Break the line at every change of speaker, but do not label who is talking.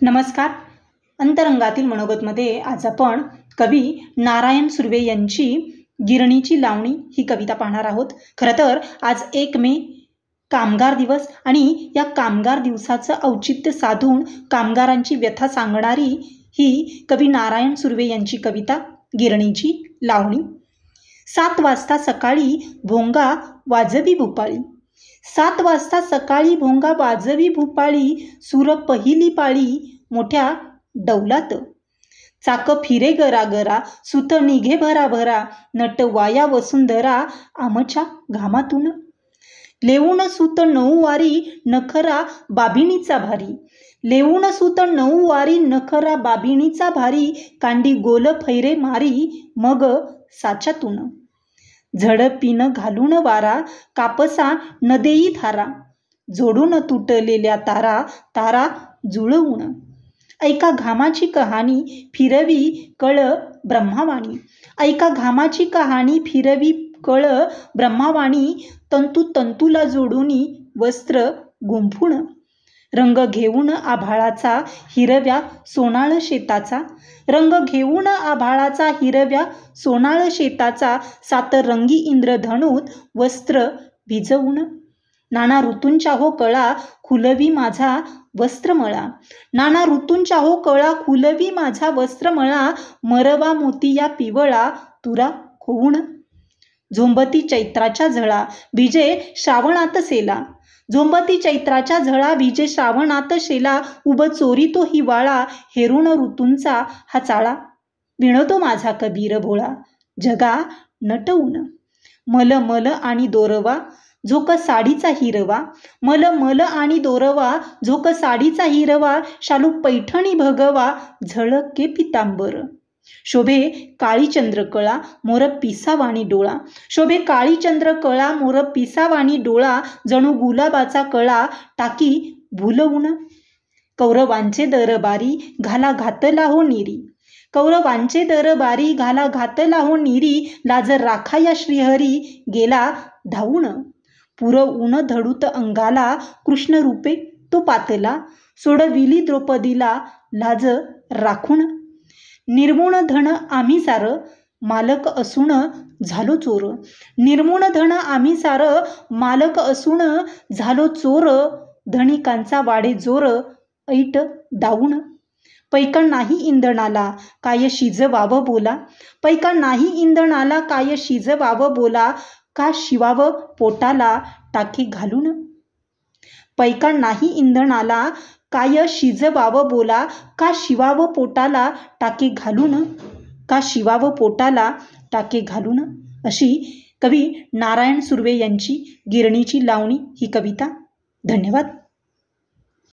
नमस्कार. अंतरंगातील मनोगतमध्ये आज आपण कवी नारायण सुर्वे यांची गिरणीची लावणी ही कविता पाहणार आहोत. खरं तर आज 1 मे कामगार दिवस आणि या कामगार दिवसाचं औचित्य साधून कामगारांची व्यथा सांगणारी ही कवी नारायण सुर्वे यांची कविता गिरणीची लावणी. 7 वाजता सकाळी भोंगा वाजवी भूपाळी, 7 वाजता सकाळी भोंगा वाजवी भूपाळी, सूर पहिली पाळी मोठ्या डौलात. चाक फिरे गरा गरा, सुत निघे भरा भरा, नट वाया वसुंधरा आमच्या घामातून. लेऊन सूत 9 वारी, नखरा बाबिणीचा भारी, लेऊन सूत 9 वारी, नखरा बाबिणीचा भारी, कांडी गोल फैरे मारी मग साच्यातून. झडपीन घालून वारा, कापसा न देई थारा, जोडून तुटलेल्या तारा, तारा जुळवून. ऐका घामाची कहाणी, फिरवी कळ ब्रह्मावाणी, ऐका घामाची कहाणी, फिरवी कळ ब्रह्मावाणी, तंतू तंतूला जोडूनी वस्त्र गुंफून. रंग घेऊन आभाळाचा हिरव्या सोनाळ शेताचा, रंग घेऊन आभाळाचा हिरव्या सोनाळ शेताचा, 7 रंगी इंद्रधनुत वस्त्र भिजवून. नाना ऋतूंच्या हो कळा, खुलवी माझा वस्त्रमळा, नाना ऋतूंच्या हो कळा, खुलवी माझा वस्त्रमळा, मरवा मोतिया पिवळा तुरा होऊन. झोंबती चैत्राच्या झळा, भिजे श्रावणात सेला, झोंबती चैत्राच्या झळा, भिजे श्रावणात शेला, उभ चोरी तो हिवाळा, हेरून ऋतूंचा हा चाळा. विणतो माझा कबीर भोळा जगा नटवून. मल मल आणि दोरवा, झोक साडीचा हिरवा, मल मल आणि दोरवा, झोक साडीचा हिरवा, शालू पैठणी भगवा, झळके पितांबर. शोभे काळी चंद्रकळा, मोर पिसावाणी डोळा, शोभे काळी चंद्रकळा, मोर पिसावाणी डोळा, जणू गुलाबाचा कळा टाकी भुलवून. कौरवांचे दरबारी, घाला घातला हो निरी, कौरवांचे दरबारी, घाला घातला हो निरी, लाज राखा या श्रीहरी गेला धावून. पुरवून धडूत अंगाला, कृष्ण रूपे तो पातला, सोडविली द्रौपदीला लाज राखून. निर्मूण धन आम्ही सार, मालक असून झालो चोर, निर्मूण धन आम्ही सार, मालक असून झालो चोर, धनिकांचा वाडे जोर ऐट दावून. पैका नाही इंधनाला, काय शिजवावं बोला, पैका नाही इंधनाला, काय शिजवावं बोला, का शिवावं पोटाला टाके घालून. पैका नाही इंधनाला, काय शिजवावं बोला, का शिवावं पोटाला टाके घालून, का शिवावं पोटाला टाके घालून. अशी कवी नारायण सुर्वे यांची गिरणीची लावणी ही कविता. धन्यवाद.